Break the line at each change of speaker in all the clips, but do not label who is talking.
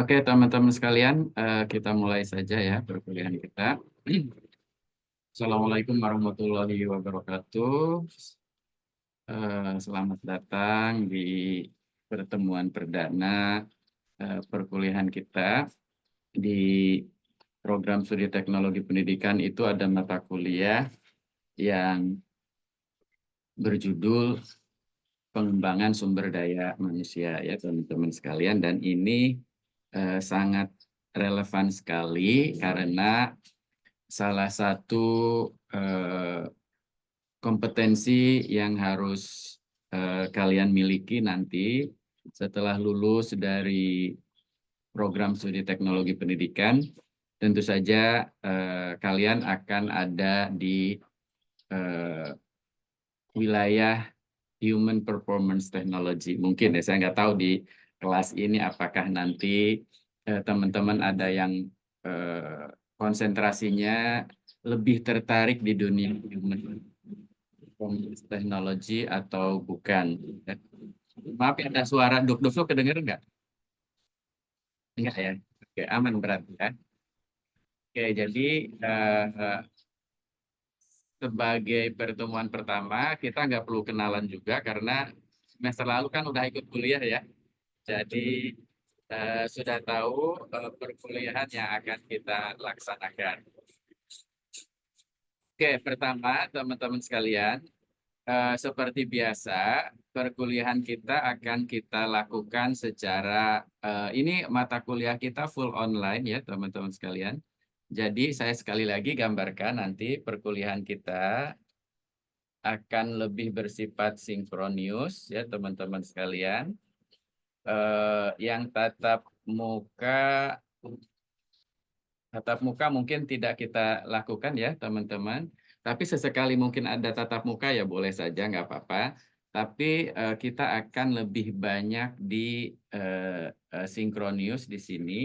Oke, teman-teman sekalian, kita mulai saja ya perkuliahan kita. Assalamualaikum warahmatullahi wabarakatuh. Selamat datang di pertemuan perdana perkuliahan kita di program studi teknologi pendidikan. Itu ada mata kuliah yang berjudul pengembangan sumber daya manusia ya teman-teman sekalian, dan ini sangat relevan sekali karena salah satu kompetensi yang harus kalian miliki nanti setelah lulus dari program studi teknologi pendidikan, tentu saja kalian akan ada di wilayah Human Performance Technology. Mungkin ya, saya nggak tahu di kelas ini apakah nanti teman-teman ada yang konsentrasinya lebih tertarik di dunia Human Performance Technology atau bukan. Maaf ya, ada suara duk-duk, kedengeran nggak? Enggak ya? Oke, aman berarti ya. Oke, jadi sebagai pertemuan pertama, kita nggak perlu kenalan juga karena semester lalu kan udah ikut kuliah ya. Jadi sudah tahu perkuliahan yang akan kita laksanakan. Oke, pertama teman-teman sekalian, seperti biasa perkuliahan kita akan kita lakukan secara ini mata kuliah kita full online ya teman-teman sekalian. Jadi saya sekali lagi gambarkan nanti perkuliahan kita akan lebih bersifat sinkronius ya teman-teman sekalian. Yang tatap muka mungkin tidak kita lakukan ya teman-teman. Tapi sesekali mungkin ada tatap muka ya boleh saja, nggak apa-apa. Tapi kita akan lebih banyak di sinkronius di sini.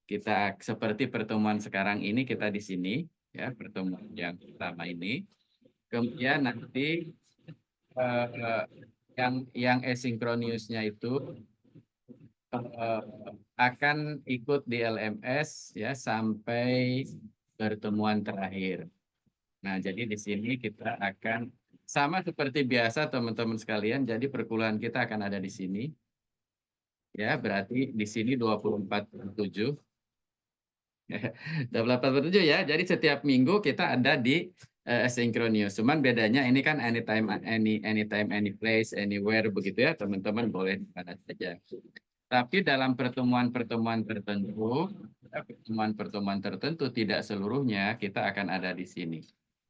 Kita seperti pertemuan sekarang ini kita di sini ya, pertemuan yang pertama ini. Kemudian nanti eh, yang asinchroniusnya itu eh, akan ikut di LMS ya sampai pertemuan terakhir. Nah, jadi di sini kita akan sama seperti biasa teman-teman sekalian. Jadi perkuliahan kita akan ada di sini. Ya, berarti di sini 24/7. 24/7 ya. Jadi setiap minggu kita ada di Asynchronous. Cuman bedanya ini kan anytime, any place, anywhere begitu ya. Teman-teman boleh di mana saja. Tapi dalam pertemuan-pertemuan tertentu, pertemuan-pertemuan tertentu tidak seluruhnya kita akan ada di sini.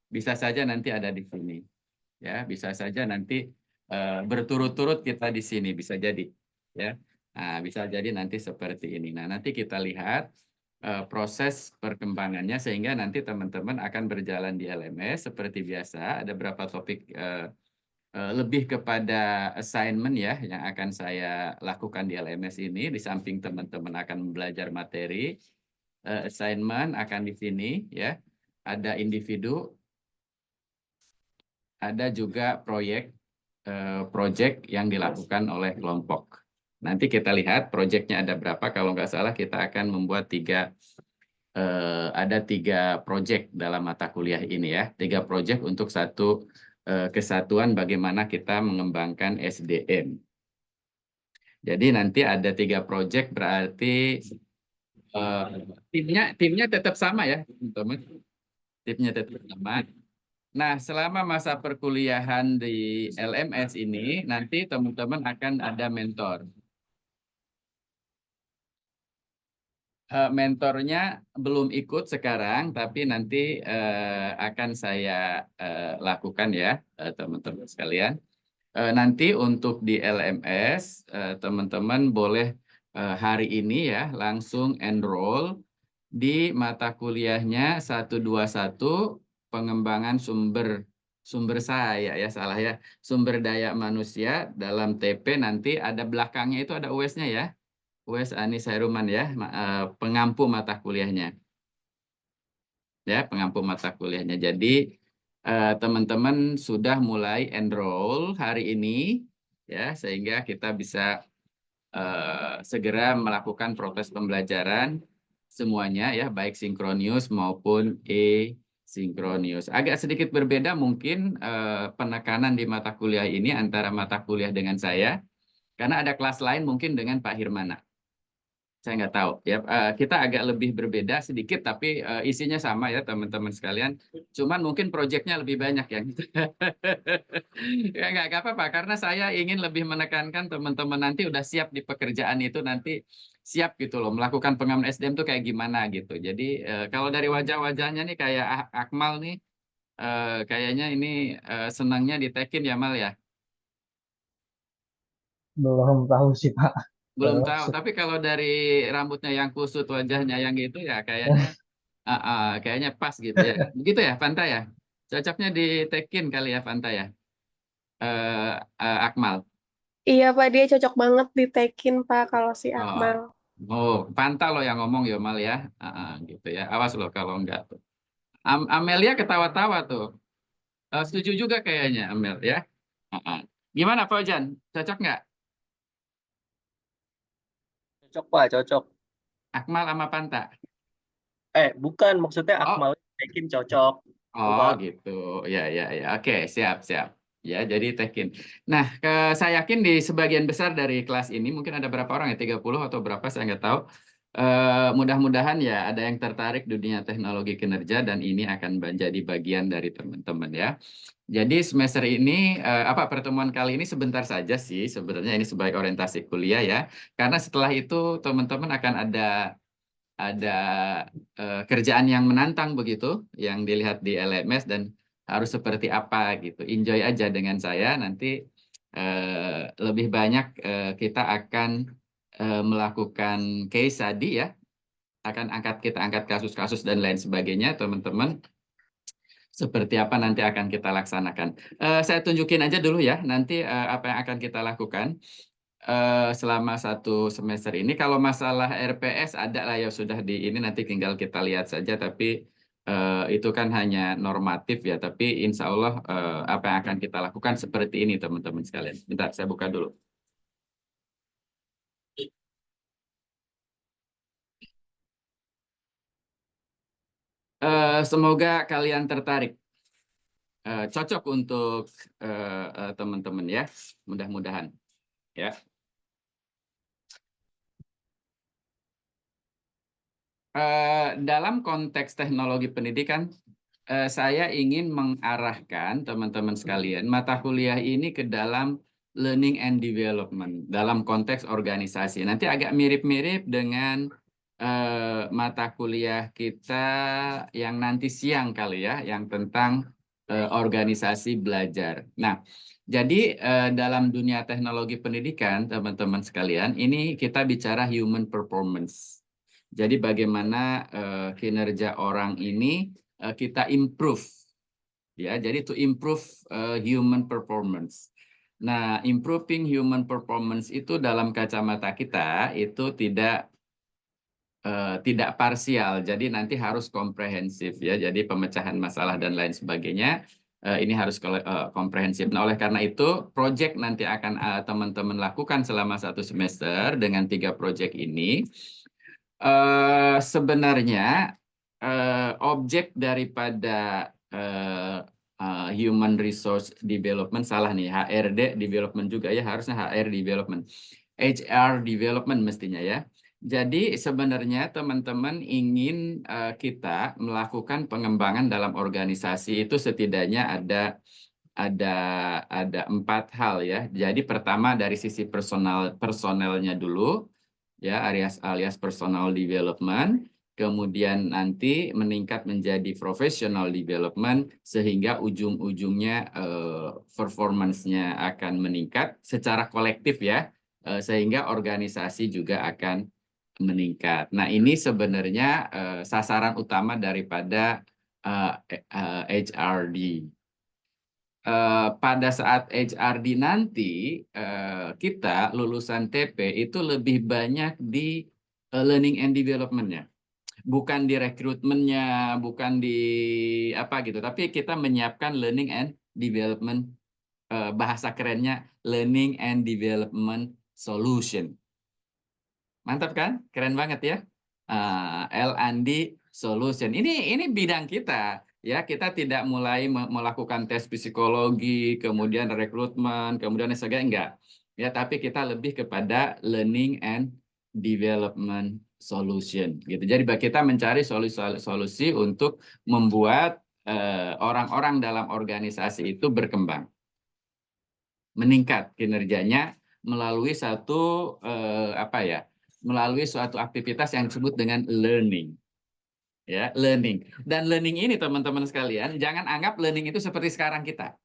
Bisa saja nanti ada di sini. Ya, bisa saja nanti berturut-turut kita di sini, bisa jadi. Ya. Nah, bisa jadi nanti seperti ini. Nah, nanti kita lihat proses perkembangannya sehingga nanti teman-teman akan berjalan di LMS seperti biasa. Ada beberapa topik lebih kepada assignment ya yang akan saya lakukan di LMS ini. Di samping teman-teman akan belajar materi, assignment akan di sini ya. Ada individu, ada juga project yang dilakukan oleh kelompok. Nanti kita lihat proyeknya ada berapa. Kalau nggak salah kita akan membuat ada 3 proyek dalam mata kuliah ini ya. 3 proyek untuk satu kesatuan bagaimana kita mengembangkan SDM. Jadi nanti ada 3 proyek berarti eh, timnya tetap sama ya teman-teman. Timnya tetap sama. Nah, selama masa perkuliahan di LMS ini, nanti teman-teman akan ada mentor. Mentornya belum ikut sekarang, tapi nanti akan saya lakukan ya, teman-teman sekalian. Nanti untuk di LMS, teman-teman boleh hari ini ya langsung enroll di mata kuliahnya 121 pengembangan sumber saya ya salah ya, sumber daya manusia dalam TP. Nanti ada belakangnya itu ada US-nya ya, US Anis Hairuman ya, pengampu mata kuliahnya ya, pengampu mata kuliahnya. Jadi teman-teman sudah mulai enroll hari ini ya, sehingga kita bisa segera melakukan proses pembelajaran semuanya ya, baik sinkronius maupun e-sinkronius. Agak sedikit berbeda mungkin penekanan di mata kuliah ini antara mata kuliah dengan saya, karena ada kelas lain mungkin dengan Pak Hirmana. Saya nggak tahu ya. Kita agak lebih berbeda sedikit, tapi isinya sama ya teman-teman sekalian. Cuman mungkin proyeknya lebih banyak ya. Ya nggak apa-apa, karena saya ingin lebih menekankan teman-teman nanti udah siap di pekerjaan itu, nanti siap gitu loh melakukan pengembangan SDM tuh kayak gimana gitu. Jadi kalau dari wajah-wajahnya nih kayak Akmal nih, kayaknya ini senangnya ditekin ya Mal ya.
Belum tahu sih Pak.
Belum
Belum.
tahu, tapi kalau dari rambutnya yang kusut, wajahnya yang gitu ya kayaknya kayaknya pas gitu ya. Begitu ya, Fanta ya? Cocoknya ditekin kali ya, Fanta ya? Akmal.
Iya Pak, dia cocok banget ditekin Pak kalau si
Oh,
Akmal.
oh, Fanta lo yang ngomong ya, Mal ya. Gitu ya. Awas lo kalau enggak tuh. Amelia ketawa-tawa tuh. Setuju juga kayaknya, Amel ya. Gimana, Fauzan? Cocok nggak?
Cocok Pak, cocok.
Akmal sama Fanta?
Bukan, maksudnya
Oh,
Akmal Tekin cocok. Itu
oh
Pak.
gitu, ya ya ya. Oke, siap siap. Ya, jadi tekin. Nah, saya yakin di sebagian besar dari kelas ini mungkin ada berapa orang ya, 30 atau berapa saya nggak tahu. Mudah-mudahan ya ada yang tertarik dunia teknologi kinerja dan ini akan menjadi bagian dari teman-teman ya. Jadi semester ini apa pertemuan kali ini sebentar saja sih sebenarnya, ini sebagai orientasi kuliah ya. Karena setelah itu teman-teman akan ada kerjaan yang menantang begitu, yang dilihat di LMS dan harus seperti apa gitu. Enjoy aja dengan saya, nanti lebih banyak kita akan melakukan case study ya, akan kita angkat kasus-kasus dan lain sebagainya, teman-teman. Seperti apa nanti akan kita laksanakan. Saya tunjukin aja dulu ya, nanti apa yang akan kita lakukan selama satu semester ini. Kalau masalah RPS ada lah ya, sudah di ini nanti tinggal kita lihat saja, tapi itu kan hanya normatif ya, tapi insya Allah apa yang akan kita lakukan seperti ini teman-teman sekalian. Bentar, saya buka dulu. Semoga kalian tertarik. Cocok untuk teman-teman ya, mudah-mudahan ya. Dalam konteks teknologi pendidikan, saya ingin mengarahkan teman-teman sekalian mata kuliah ini ke dalam learning and development dalam konteks organisasi. Nanti agak mirip-mirip dengan mata kuliah kita yang nanti siang kali ya, yang tentang organisasi belajar. Nah, jadi dalam dunia teknologi pendidikan, teman-teman sekalian, ini kita bicara human performance. Jadi bagaimana kinerja orang ini kita improve ya. Jadi to improve human performance. Nah, improving human performance itu dalam kacamata kita itu tidak parsial. Jadi nanti harus komprehensif ya. Jadi pemecahan masalah dan lain sebagainya ini harus komprehensif. Nah, oleh karena itu proyek nanti akan teman-teman lakukan selama satu semester dengan 3 proyek ini. Sebenarnya objek daripada human resource development, salah nih, HRD development juga ya, harusnya HR development, HR development mestinya ya. Jadi sebenarnya teman-teman ingin kita melakukan pengembangan dalam organisasi itu setidaknya ada ada 4 hal ya. Jadi pertama dari sisi personelnya dulu ya, alias personal development, kemudian nanti meningkat menjadi professional development sehingga ujung-ujungnya performance-nya akan meningkat secara kolektif ya, sehingga organisasi juga akan meningkat. Nah, ini sebenarnya sasaran utama daripada HRD. Pada saat HRD nanti kita lulusan TP itu lebih banyak di learning and development-nya, bukan di rekrutmennya, bukan di apa gitu, tapi kita menyiapkan learning and development, bahasa kerennya learning and development solution. Mantap kan? Keren banget ya. L&D Solution. Ini bidang kita. Ya, kita tidak mulai melakukan tes psikologi, kemudian rekrutmen, kemudian sebagainya, enggak. Ya, tapi kita lebih kepada learning and development solution gitu. Jadi kita mencari solusi untuk membuat orang-orang dalam organisasi itu berkembang, meningkat kinerjanya melalui satu melalui suatu aktivitas yang disebut dengan learning. Ya, learning. Dan learning ini teman-teman sekalian, jangan anggap learning itu seperti sekarang kita.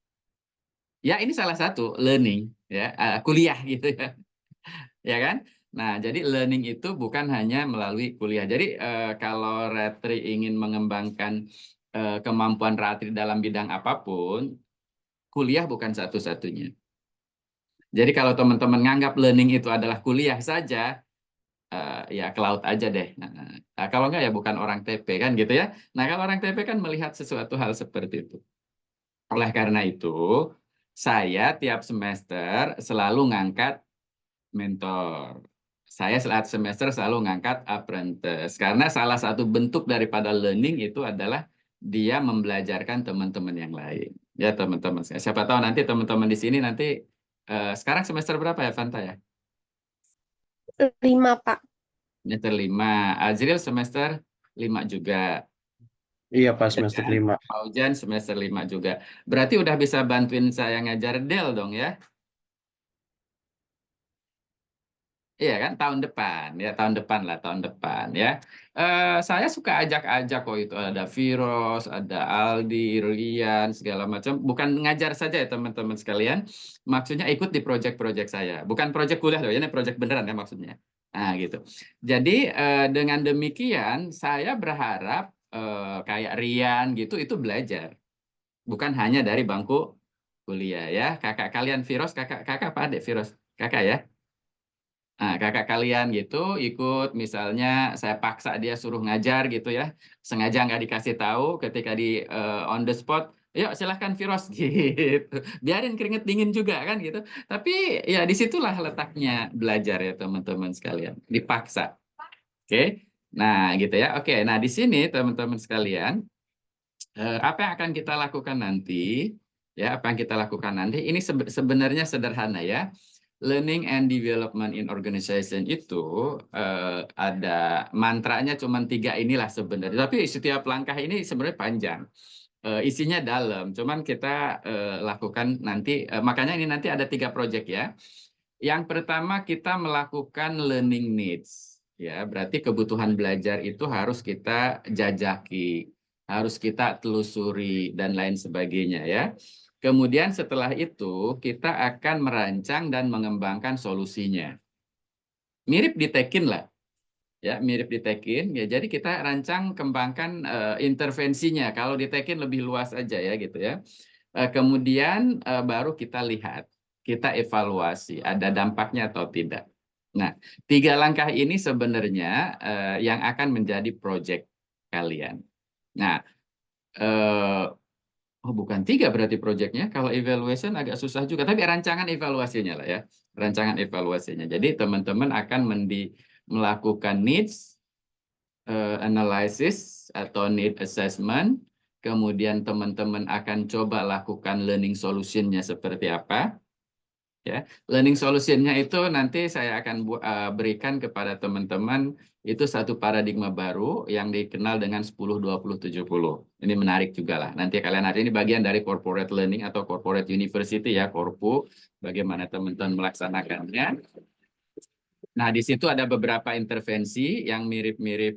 Ya, ini salah satu learning, ya, kuliah gitu ya. Ya kan? Nah, jadi learning itu bukan hanya melalui kuliah. Jadi kalau Ratri ingin mengembangkan kemampuan Ratri dalam bidang apapun, kuliah bukan satu-satunya. Jadi kalau teman-teman nganggap learning itu adalah kuliah saja, ya ke laut aja deh. Nah, kalau enggak ya bukan orang TP kan gitu ya. Nah, kalau orang TP kan melihat sesuatu hal seperti itu. Oleh karena itu, saya tiap semester selalu ngangkat mentor. Saya saat semester selalu ngangkat apprentice. Karena salah satu bentuk daripada learning itu adalah dia membelajarkan teman-teman yang lain. Ya teman-teman. Siapa tahu nanti teman-teman di sini nanti sekarang semester berapa ya Fanta ya?
5, Pak.
Semester 5. Azril semester 5 juga.
Iya, pas
Ya
semester
kan?
5.
Aujan semester 5 juga. Berarti udah bisa bantuin saya ngajar Del dong ya? Iya kan? Tahun depan. Ya tahun depan lah, tahun depan ya. Saya suka ajak-ajak kok itu. Ada Viros, ada Aldi, Rian, segala macam. Bukan ngajar saja ya teman-teman sekalian. Maksudnya ikut di proyek-proyek saya. Bukan proyek kuliah loh, ini proyek beneran ya maksudnya. Nah gitu. Jadi dengan demikian saya berharap kayak Rian gitu itu belajar. Bukan hanya dari bangku kuliah ya. Kakak kalian Viros, kakak apa adik Viros? Kakak ya. Nah, kakak kalian gitu ikut misalnya saya paksa dia suruh ngajar gitu ya. Sengaja nggak dikasih tahu ketika di on the spot, yuk silahkan Viros gitu. Biarin keringet dingin juga kan gitu. Tapi ya disitulah letaknya belajar ya teman-teman sekalian. Dipaksa. Oke. Nah gitu ya. Oke. Nah di sini teman-teman sekalian, apa yang akan kita lakukan nanti? Ya, apa yang kita lakukan nanti? Ini sebenarnya sederhana ya. Learning and Development in Organization itu ada mantranya cuma 3 inilah sebenarnya. Tapi setiap langkah ini sebenarnya panjang. Isinya dalam. Cuman kita lakukan nanti. Makanya ini nanti ada 3 proyek ya. Yang pertama kita melakukan learning needs. Ya, berarti kebutuhan belajar itu harus kita jajaki, harus kita telusuri dan lain sebagainya ya. Kemudian setelah itu kita akan merancang dan mengembangkan solusinya. Mirip di Tekin lah. Ya, mirip di Tekin. Ya, jadi kita rancang kembangkan intervensinya. Kalau di Tekin lebih luas aja ya gitu ya. Kemudian baru kita lihat, kita evaluasi ada dampaknya atau tidak. Nah, 3 langkah ini sebenarnya yang akan menjadi proyek kalian. Nah, oh bukan 3 berarti proyeknya. Kalau evaluation agak susah juga, tapi rancangan evaluasinya lah ya. Rancangan evaluasinya. Jadi teman-teman akan melakukan needs analysis atau need assessment. Kemudian teman-teman akan coba lakukan learning solution-nya seperti apa. Ya, learning solution-nya itu nanti saya akan berikan kepada teman-teman itu satu paradigma baru yang dikenal dengan 10-20-70. Ini menarik juga lah. Nanti kalian hari ini bagian dari corporate learning atau corporate university ya, Korpu, bagaimana teman-teman melaksanakannya. Nah, di situ ada beberapa intervensi yang mirip-mirip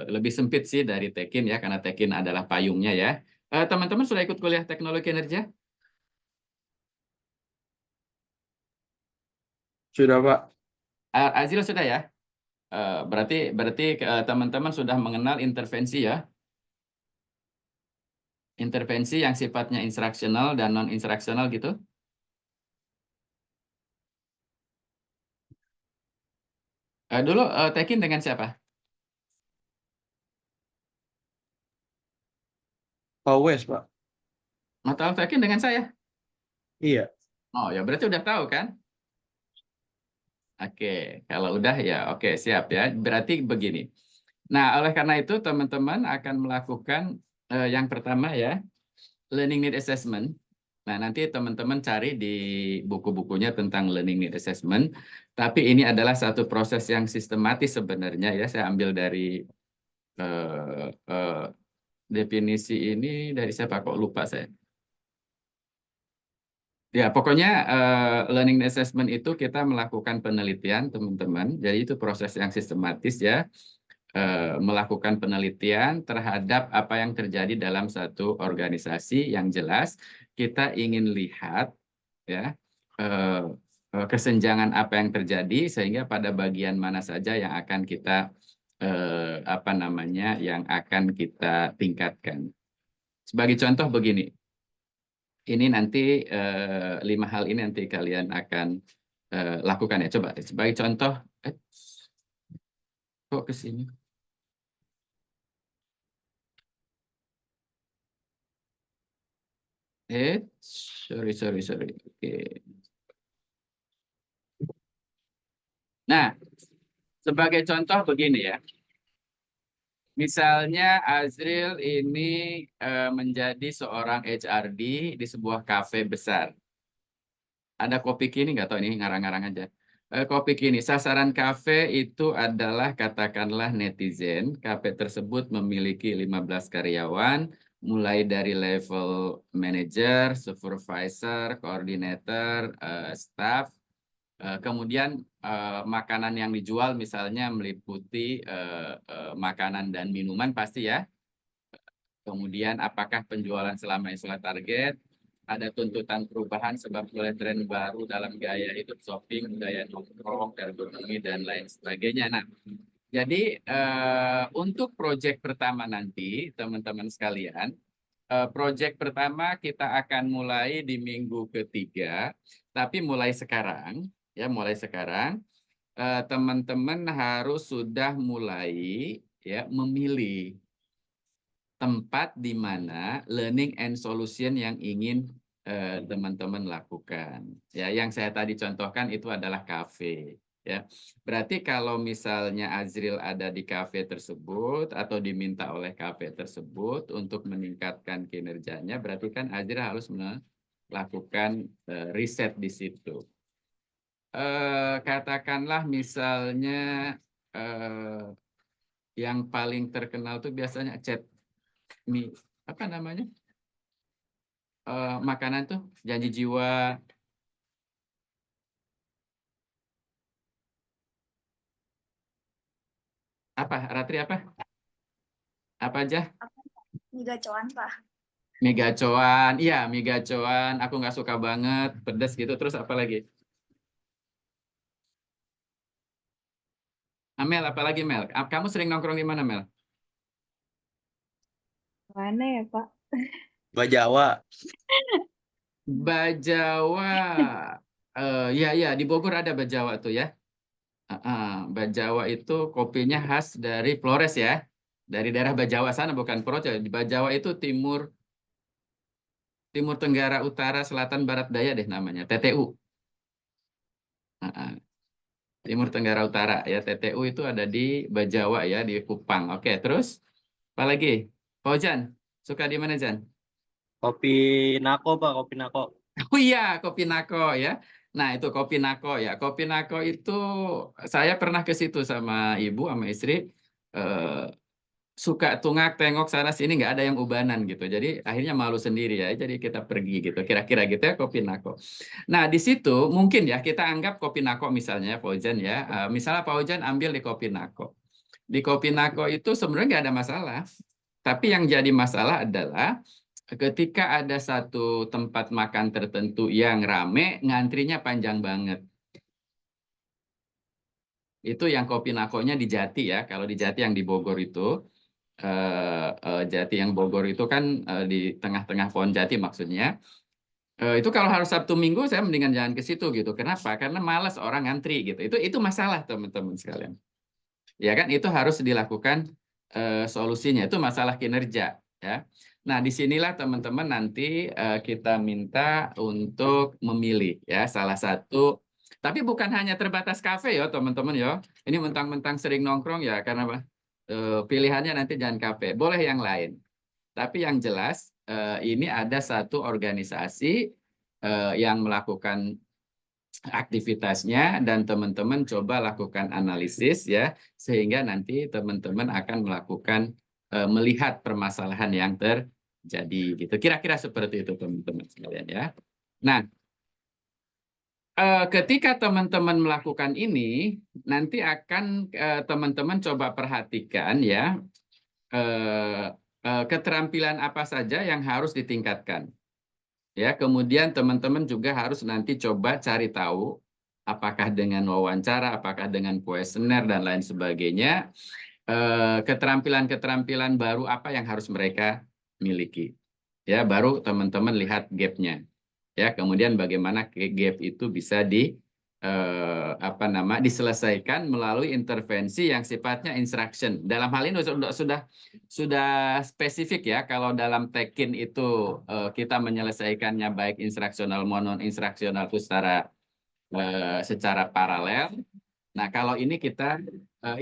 lebih sempit sih dari Tekin ya, karena Tekin adalah payungnya ya. Teman-teman sudah ikut kuliah teknologi kinerja?
Sudah, Pak.
Azil sudah ya? Berarti teman-teman sudah mengenal intervensi ya. Intervensi yang sifatnya instruksional dan non-instruksional gitu. Dulu Tekin dengan siapa?
Pak Wes, Pak.
Atau Tekin dengan saya?
Iya.
Oh ya berarti udah tahu kan? Oke, kalau udah ya oke siap ya. Berarti begini. Nah, oleh karena itu teman-teman akan melakukan yang pertama ya, learning need assessment. Nah, nanti teman-teman cari di buku-bukunya tentang learning need assessment. Tapi ini adalah satu proses yang sistematis sebenarnya ya. Saya ambil dari definisi ini dari siapa kok lupa saya. Ya, pokoknya learning assessment itu kita melakukan penelitian, teman-teman. Jadi itu proses yang sistematis ya, melakukan penelitian terhadap apa yang terjadi dalam satu organisasi yang jelas. Kita ingin lihat ya kesenjangan apa yang terjadi sehingga pada bagian mana saja yang akan kita yang akan kita tingkatkan. Sebagai contoh begini. Ini nanti 5 hal ini nanti kalian akan lakukan ya. Coba sebagai contoh, kok ke sini? Sorry. Oke. Nah, sebagai contoh begini ya. Misalnya Azril ini menjadi seorang HRD di sebuah kafe besar. Ada kopi kini nggak tahu ini ngarang-ngarang aja. Kopi kini, sasaran kafe itu adalah katakanlah netizen. Kafe tersebut memiliki 15 karyawan, mulai dari level manager, supervisor, coordinator, staff. Kemudian makanan yang dijual misalnya meliputi makanan dan minuman pasti ya. Kemudian apakah penjualan selama sesuai target? Ada tuntutan perubahan sebab mulai tren baru dalam gaya hidup shopping, gaya nongkrong, ergonomi, dan lain sebagainya. Nah, jadi untuk proyek pertama nanti, teman-teman sekalian, proyek pertama kita akan mulai di minggu ketiga, tapi mulai sekarang, teman-teman harus sudah mulai ya memilih tempat di mana learning and solution yang ingin teman-teman lakukan. Ya, yang saya tadi contohkan itu adalah kafe. Ya, berarti kalau misalnya Azril ada di kafe tersebut atau diminta oleh kafe tersebut untuk meningkatkan kinerjanya, berarti kan Azril harus melakukan riset di situ. Katakanlah misalnya yang paling terkenal tuh biasanya apa namanya makanan tuh janji jiwa apa Ratri apa aja
Mie gacoan, Pak.
mie gacoan, iya mie gacoan aku nggak suka banget pedas gitu. Terus apa lagi Mel, apa lagi Mel, kamu sering nongkrong di mana Mel?
Mana ya, Pak?
Bajawa.
Bajawa. Ya di Bogor ada Bajawa tuh ya. Bajawa itu kopinya khas dari Flores ya. Dari daerah Bajawa sana, bukan Projo. Di Bajawa itu Timur Tenggara Utara Selatan Barat Daya deh namanya, TTU. Timur Tenggara Utara ya, TTU itu ada di Bajawa ya, di Kupang. Oke, terus apa lagi? Paujan, suka di mana Jan?
Kopi Nako, Pak, kopi Nako.
Oh iya, Kopi Nako ya. Nah, itu Kopi Nako ya. Kopi Nako itu saya pernah ke situ sama ibu, sama istri. Suka tungak tengok sana sini nggak ada yang ubanan gitu. Jadi akhirnya malu sendiri ya. Jadi kita pergi gitu. Kira-kira gitu ya Kopi Nako. Nah, di situ mungkin ya kita anggap Kopi Nako misalnya Paujan ya. Misalnya Paujan ambil di Kopi Nako. Di Kopi Nako itu sebenarnya nggak ada masalah. Tapi yang jadi masalah adalah ketika ada satu tempat makan tertentu yang rame, ngantrinya panjang banget. Itu yang Kopi Nakonya di Jati ya. Kalau di Jati yang di Bogor itu, Jati yang Bogor itu kan di tengah-tengah pohon jati maksudnya. Itu kalau harus Sabtu Minggu saya mendingan jangan ke situ gitu. Kenapa? Karena malas orang ngantri gitu. Itu masalah teman-teman sekalian. Ya kan itu harus dilakukan solusinya. Itu masalah kinerja ya. Nah, disinilah teman-teman nanti kita minta untuk memilih ya salah satu Tapi bukan hanya terbatas kafe ya teman-teman ya. Ini mentang-mentang sering nongkrong ya karena apa? Pilihannya nanti jangan kafe, boleh yang lain. Tapi yang jelas ini ada satu organisasi yang melakukan aktivitasnya dan teman-teman coba lakukan analisis ya sehingga nanti teman-teman akan melakukan melihat permasalahan yang terjadi gitu. Kira-kira seperti itu teman-teman sekalian ya. Nah, ketika teman-teman melakukan ini nanti akan teman-teman coba perhatikan ya keterampilan apa saja yang harus ditingkatkan. Ya, kemudian teman-teman juga harus nanti coba cari tahu apakah dengan wawancara, apakah dengan kuesioner dan lain sebagainya, keterampilan-keterampilan baru apa yang harus mereka miliki. Ya, baru teman-teman lihat gap-nya. Ya, kemudian bagaimana gap itu bisa diselesaikan melalui intervensi yang sifatnya instruction. Dalam hal ini sudah spesifik ya. Kalau dalam Tekin itu kita menyelesaikannya baik instruksional maupun non instruksional itu secara paralel. Nah, kalau ini kita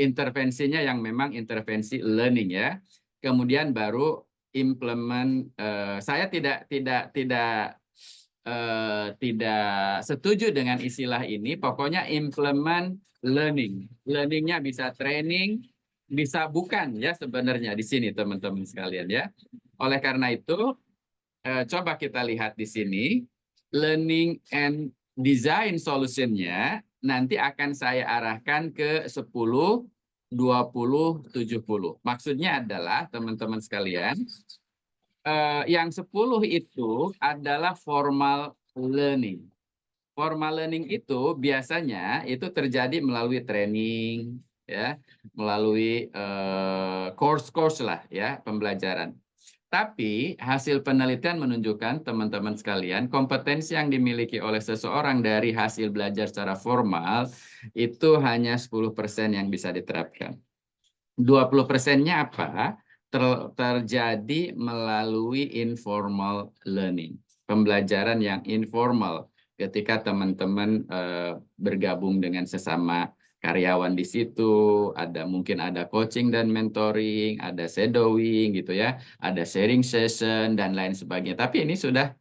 intervensinya yang memang intervensi learning ya. Kemudian baru implement. Saya tidak setuju dengan istilah ini. Pokoknya implement learning. Learningnya bisa training, bisa bukan ya sebenarnya di sini teman-teman sekalian ya. Oleh karena itu, coba kita lihat di sini learning and design solution-nya nanti akan saya arahkan ke 10, 20, 70. Maksudnya adalah teman-teman sekalian, yang 10 itu adalah formal learning. Formal learning itu biasanya itu terjadi melalui training, ya, melalui course-course lah, ya, pembelajaran. Tapi hasil penelitian menunjukkan teman-teman sekalian, kompetensi yang dimiliki oleh seseorang dari hasil belajar secara formal itu hanya 10% yang bisa diterapkan. 20%-nya apa? Terjadi melalui informal learning, pembelajaran yang informal ketika teman-teman bergabung dengan sesama karyawan di situ, mungkin ada coaching dan mentoring, ada shadowing gitu ya, ada sharing session dan lain sebagainya. Tapi ini sudah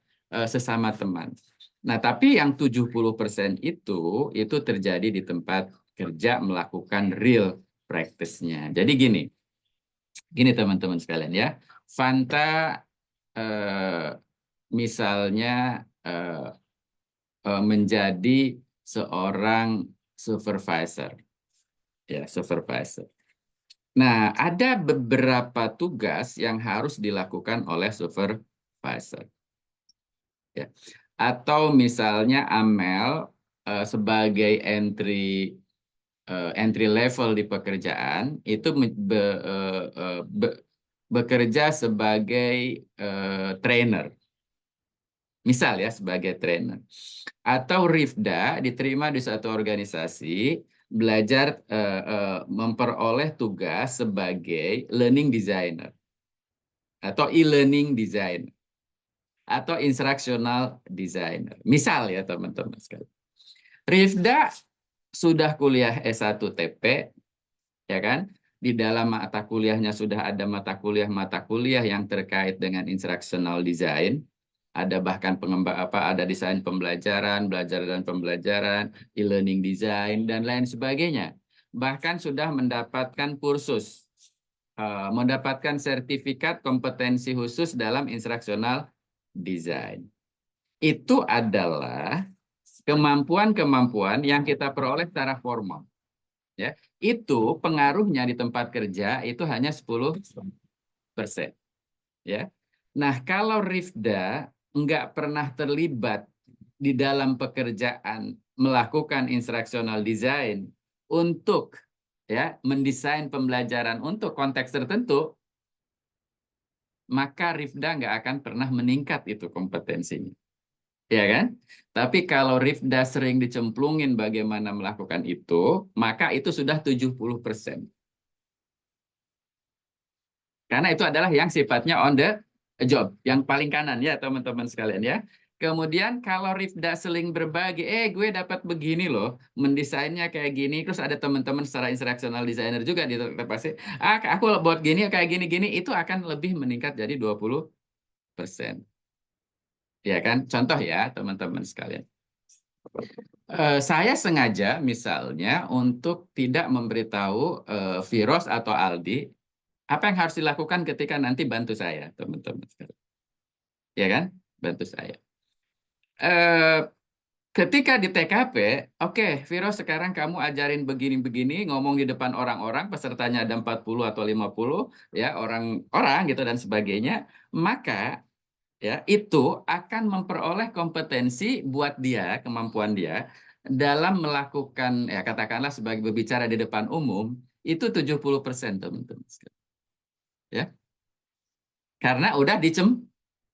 sesama teman. Nah, tapi yang 70% itu terjadi di tempat kerja melakukan real practice-nya. Jadi gini teman-teman sekalian ya, Fanta misalnya menjadi seorang supervisor, ya supervisor. Nah, ada beberapa tugas yang harus dilakukan oleh supervisor. Ya. Atau misalnya Amel sebagai entry level di pekerjaan itu bekerja sebagai trainer. Misal ya sebagai trainer. Atau Rifda diterima di suatu organisasi belajar memperoleh tugas sebagai learning designer atau e-learning designer atau instructional designer. Misal ya teman-teman sekalian. Rifda sudah kuliah S1 TP, ya kan? Di dalam mata kuliahnya sudah ada mata kuliah yang terkait dengan instructional design. Ada bahkan ada desain pembelajaran, belajar dan pembelajaran, e-learning design dan lain sebagainya. Bahkan sudah mendapatkan kursus, mendapatkan sertifikat kompetensi khusus dalam instructional design. Itu adalah kemampuan-kemampuan yang kita peroleh secara formal. Ya, itu pengaruhnya di tempat kerja itu hanya 10%. Ya. Nah, kalau Rifda nggak pernah terlibat di dalam pekerjaan melakukan instructional design untuk ya mendesain pembelajaran untuk konteks tertentu, maka Rifda nggak akan pernah meningkat itu kompetensinya. Ya kan? Tapi kalau Rifda sering dicemplungin bagaimana melakukan itu, maka itu sudah 70%. Karena itu adalah yang sifatnya on the job, yang paling kanan ya teman-teman sekalian ya. Kemudian kalau Rifda seling berbagi, gue dapat begini loh, mendesainnya kayak gini, terus ada teman-teman secara instructional designer juga di pasti, aku buat gini kayak gini-gini, itu akan lebih meningkat jadi 20%. Ya kan? Contoh ya, teman-teman sekalian. Saya sengaja misalnya untuk tidak memberitahu Firos atau Aldi apa yang harus dilakukan ketika nanti bantu saya, teman-teman sekalian. Ya kan? Bantu saya. Ketika di TKP, oke, Viro sekarang kamu ajarin begini-begini, ngomong di depan orang-orang, pesertanya ada 40 atau 50, ya, orang-orang gitu dan sebagainya, maka ya itu akan memperoleh kompetensi buat dia, kemampuan dia dalam melakukan, ya katakanlah sebagai berbicara di depan umum, itu 70%, teman-teman. Ya. Karena udah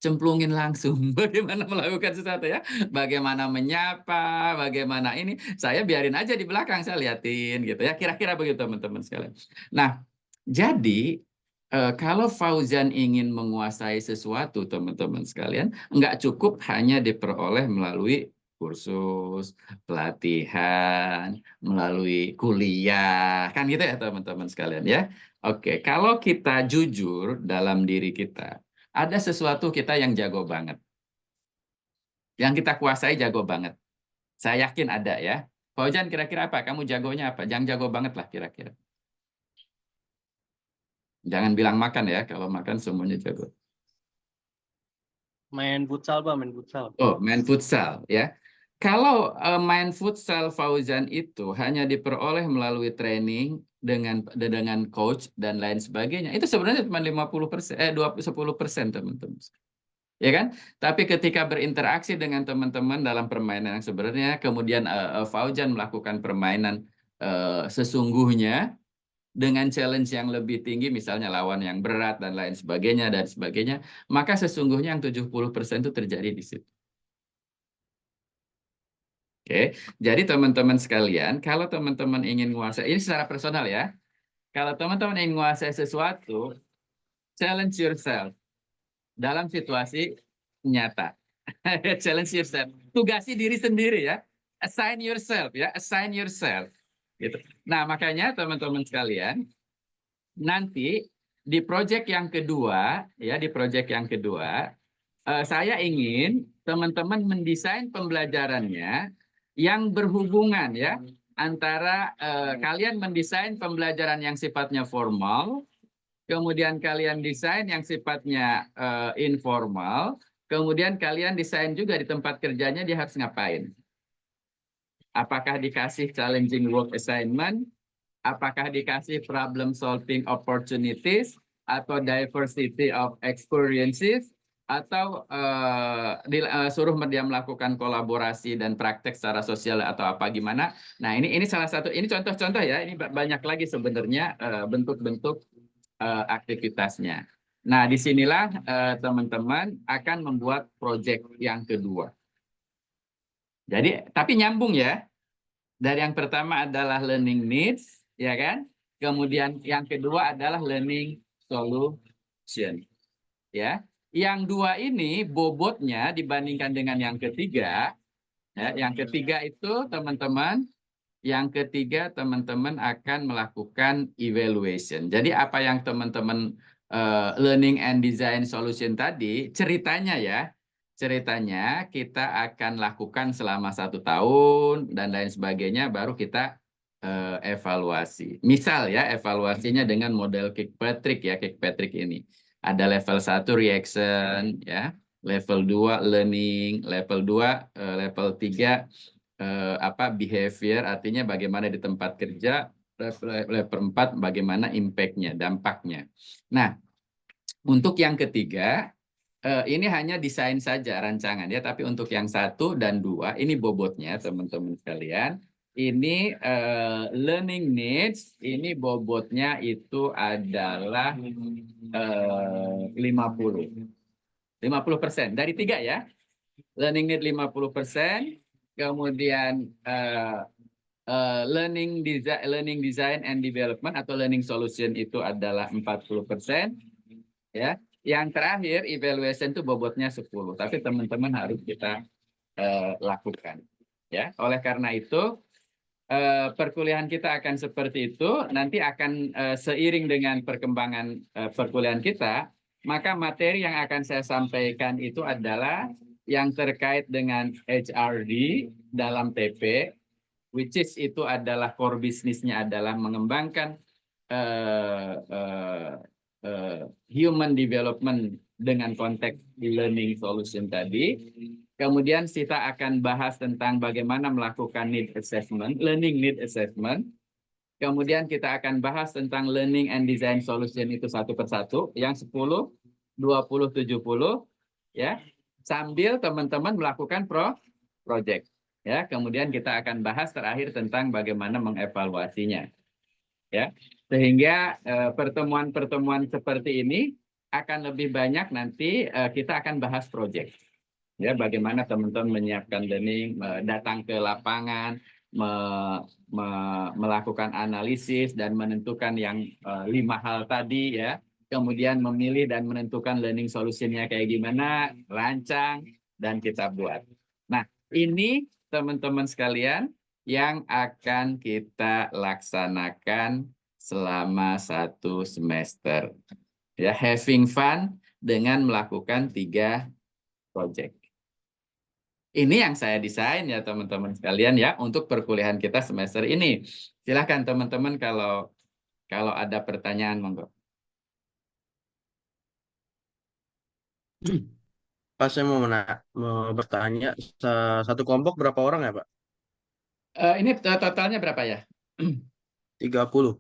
cemplungin langsung bagaimana melakukan sesuatu ya, bagaimana menyapa, bagaimana ini, saya biarin aja di belakang, saya liatin gitu ya, kira-kira begitu teman-teman sekalian. Nah, jadi kalau Fauzan ingin menguasai sesuatu teman-teman sekalian, nggak cukup hanya diperoleh melalui kursus, pelatihan, melalui kuliah, kan gitu ya teman-teman sekalian ya. Oke, kalau kita jujur dalam diri kita, ada sesuatu kita yang jago banget. Yang kita kuasai jago banget. Saya yakin ada ya. Fauzan kira-kira apa? Kamu jagonya apa? Jangan jago banget lah kira-kira. Jangan bilang makan ya. Kalau makan semuanya jago.
Main futsal, Pak, main futsal.
Oh, main futsal ya. Kalau main futsal Fauzan itu hanya diperoleh melalui training dengan coach dan lain sebagainya, itu sebenarnya cuma 50%, 10% teman-teman. Ya kan? Tapi ketika berinteraksi dengan teman-teman dalam permainan yang sebenarnya, kemudian Fauzan melakukan permainan sesungguhnya dengan challenge yang lebih tinggi, misalnya lawan yang berat dan lain sebagainya, maka sesungguhnya yang 70% itu terjadi di situ. Oke, jadi teman-teman sekalian, kalau teman-teman ingin menguasai, ini secara personal ya, kalau teman-teman ingin menguasai sesuatu, challenge yourself dalam situasi nyata. Challenge yourself. Tugasi diri sendiri ya. Assign yourself ya. Assign yourself. Gitu. Nah makanya teman-teman sekalian, nanti di proyek yang kedua, ya di proyek yang kedua, saya ingin teman-teman mendesain pembelajarannya yang berhubungan ya antara kalian mendesain pembelajaran yang sifatnya formal, kemudian kalian desain yang sifatnya informal, kemudian kalian desain juga di tempat kerjanya dia harus ngapain. Apakah dikasih challenging work assignment, apakah dikasih problem solving opportunities, atau diversity of experiences, atau suruh dia melakukan kolaborasi dan praktek secara sosial atau apa gimana. Nah ini salah satu, ini contoh-contoh ya, ini banyak lagi sebenarnya bentuk-bentuk aktivitasnya. Nah, disinilah teman-teman akan membuat proyek yang kedua. Jadi, tapi nyambung ya. Dari yang pertama adalah learning needs, ya kan? Kemudian yang kedua adalah learning solution. Ya. Yang dua ini bobotnya dibandingkan dengan yang ketiga. Ya, yang ketiga itu teman-teman, yang ketiga teman-teman akan melakukan evaluation. Jadi apa yang teman-teman learning and design solution tadi, ceritanya ya, ceritanya kita akan lakukan selama 1 tahun dan lain sebagainya, baru kita evaluasi. Misal ya, evaluasinya dengan model Kirkpatrick ya, Kirkpatrick ini. Ada level 1 reaction ya, level 2 learning, level 2, level 3 behavior, artinya bagaimana di tempat kerja, level 4 bagaimana impact-nya, dampaknya. Nah, untuk yang ketiga, ini hanya desain saja rancangan ya, tapi untuk yang 1 dan 2 ini bobotnya teman-teman sekalian. Ini learning needs, ini bobotnya itu adalah 50% dari 3 ya. Learning need 50%, kemudian learning design and development atau learning solution itu adalah 40%, ya. yang terakhir evaluation itu bobotnya 10, tapi teman-teman harus kita lakukan. Ya, oleh karena itu perkuliahan kita akan seperti itu. Nanti akan seiring dengan perkembangan perkuliahan kita, maka materi yang akan saya sampaikan itu adalah yang terkait dengan HRD dalam TP, which is itu adalah core bisnisnya adalah mengembangkan human development dengan konteks learning solution tadi. Kemudian kita akan bahas tentang bagaimana melakukan need assessment, learning need assessment. Kemudian kita akan bahas tentang learning and design solution itu satu persatu, yang 10, 20, 70, ya. Sambil teman-teman melakukan project. Ya, kemudian kita akan bahas terakhir tentang bagaimana mengevaluasinya. Ya. Sehingga pertemuan-pertemuan seperti ini akan lebih banyak nanti kita akan bahas project. Ya, bagaimana teman-teman menyiapkan learning, datang ke lapangan, melakukan analisis dan menentukan yang 5 hal tadi, ya. Kemudian memilih dan menentukan learning solution-nya kayak gimana, rancang, dan kita buat. Nah, ini teman-teman sekalian yang akan kita laksanakan selama 1 semester. Ya, having fun dengan melakukan 3 project. Ini yang saya desain ya teman-teman sekalian ya untuk perkuliahan kita semester ini. Silahkan teman-teman kalau ada pertanyaan, monggo.
Pak, saya mau bertanya, satu kelompok berapa orang ya, Pak?
Ini totalnya berapa ya?
30.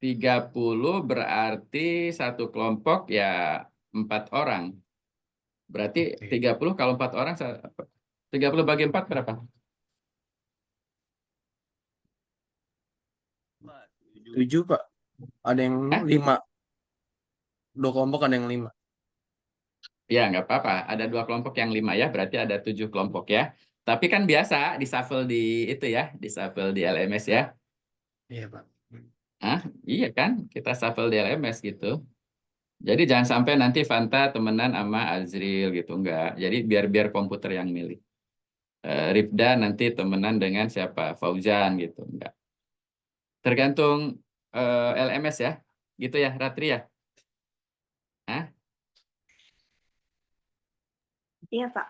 30 berarti satu kelompok ya 4 orang. Berarti 30 kalau 4 orang 30 bagi 4 berapa?
7, Pak. Ada yang 5. 2 kelompok ada yang 5.
Ya, nggak apa-apa. Ada 2 kelompok yang 5 ya, berarti ada 7 kelompok ya. Tapi kan biasa di-shuffle di itu ya, di-shuffle di LMS ya.
Iya, Pak.
Iya kan, kita shuffle di LMS gitu. Jadi jangan sampai nanti Fanta temenan sama Azril gitu, enggak. Jadi biar komputer yang milih. Rifda nanti temenan dengan siapa? Fauzan gitu, enggak. Tergantung LMS ya. Gitu ya, Ratri ya?
Iya, Pak.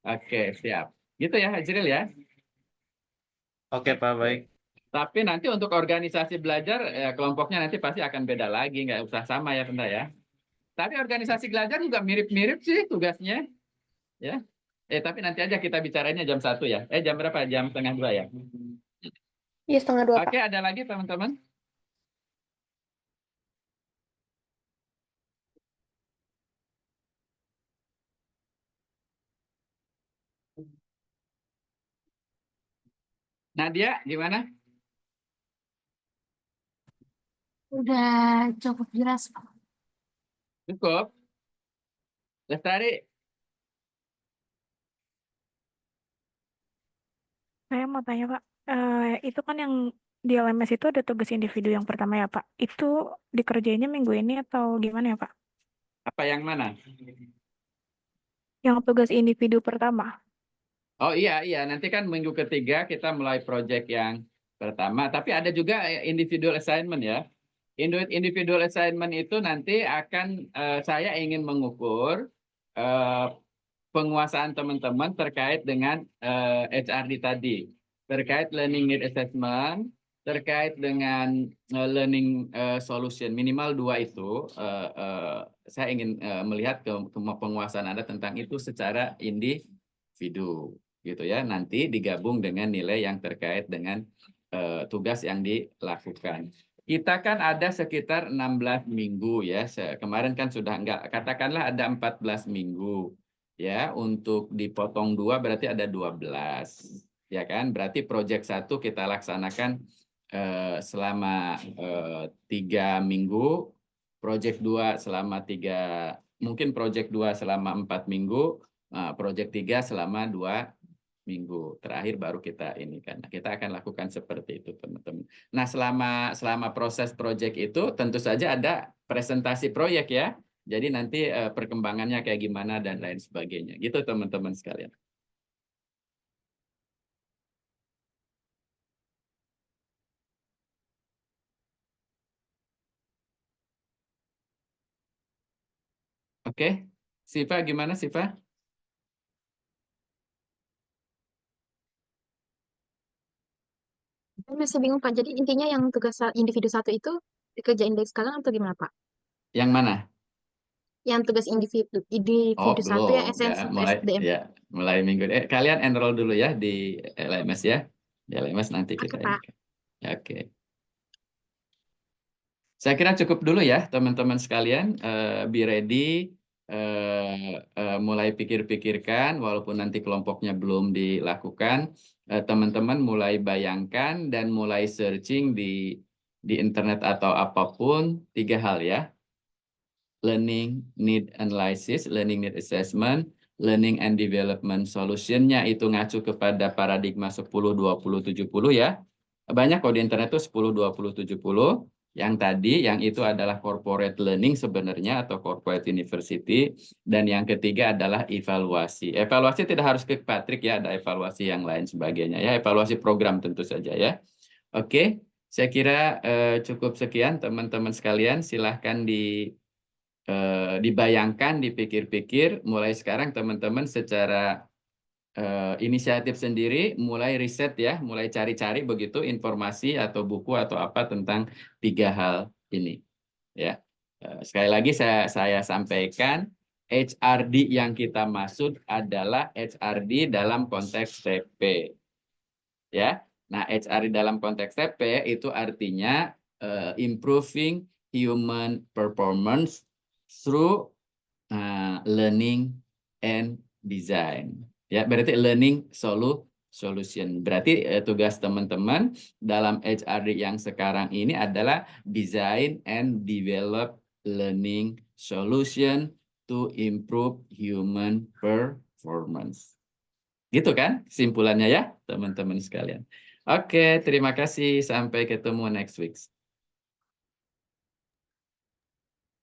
Oke, siap. Gitu ya, Azril ya.
Oke, Pak, baik.
Tapi nanti untuk organisasi belajar, ya kelompoknya nanti pasti akan beda lagi, nggak usah sama ya, Fanta ya. Tapi organisasi belajar juga mirip-mirip sih tugasnya. Ya. Tapi nanti aja kita bicaranya jam 1 ya. Jam berapa? Jam setengah 2 ya.
Iya, 1:30, Pak.
Oke, ada lagi teman-teman? Nadia, gimana?
Udah cukup jelas, Pak.
Cukup? Lestari?
Saya mau tanya, Pak. Itu kan yang di LMS itu ada tugas individu yang pertama ya, Pak. Itu dikerjainnya minggu ini atau gimana ya, Pak?
Apa yang mana?
Yang tugas individu pertama.
Oh iya, nanti kan minggu ketiga kita mulai project yang pertama. Tapi ada juga individual assignment ya. Individual assignment itu nanti akan saya ingin mengukur penguasaan teman-teman terkait dengan HRD tadi. Terkait learning need assessment, terkait dengan learning solution. Minimal 2 itu saya ingin melihat penguasaan Anda tentang itu secara individu. Gitu ya, nanti digabung dengan nilai yang terkait dengan tugas yang dilakukan. Kita kan ada sekitar 16 minggu ya. Kemarin kan sudah enggak, katakanlah ada 14 minggu. Ya, untuk dipotong 2 berarti ada 12. Ya kan? Berarti project 1 kita laksanakan selama 3 minggu, project 2 selama 3, mungkin project 2 selama 4 minggu, project 3 selama 2 minggu terakhir baru kita ini kan. Kita akan lakukan seperti itu teman-teman. Nah selama proses project itu tentu saja ada presentasi proyek ya. Jadi nanti perkembangannya kayak gimana dan lain sebagainya. Gitu teman-teman sekalian. Oke, Siva gimana Siva?
Saya masih bingung Pak. Jadi intinya yang tugas individu satu itu dikerjain dari sekarang atau gimana Pak?
Yang mana?
Yang tugas individu
Oh,
individu satu yang
belum ya,
SDM.
mulai minggu. Kalian enroll dulu ya di LMS ya. Di LMS nanti
Oke
kita
Pak.
ini. Ya, oke. Saya kira cukup dulu ya teman-teman sekalian. Be ready, mulai pikir-pikirkan, walaupun nanti kelompoknya belum dilakukan. Teman-teman mulai bayangkan dan mulai searching di internet atau apapun 3 hal ya. Learning need analysis, learning need assessment, learning and development solution-nya itu ngacu kepada paradigma 10-20-70 ya. Banyak kok di internet itu 10-20-70. Yang tadi, yang itu adalah corporate learning sebenarnya atau corporate university. Dan yang ketiga adalah evaluasi. Evaluasi tidak harus ke Patrick ya, ada evaluasi yang lain sebagainya ya. Evaluasi program tentu saja ya. Oke, saya kira cukup sekian teman-teman sekalian. Silahkan dibayangkan, dipikir-pikir. Mulai sekarang teman-teman secara inisiatif sendiri, mulai riset ya, mulai cari-cari begitu informasi atau buku atau apa tentang 3 hal ini. Ya, sekali lagi saya sampaikan, HRD yang kita maksud adalah HRD dalam konteks TP. Ya, nah HRD dalam konteks TP itu artinya improving human performance through learning and design. Ya, berarti learning solution. Berarti tugas teman-teman dalam HRD yang sekarang ini adalah design and develop learning solution to improve human performance. Gitu kan kesimpulannya ya, teman-teman sekalian. Oke, terima kasih. Sampai ketemu next week.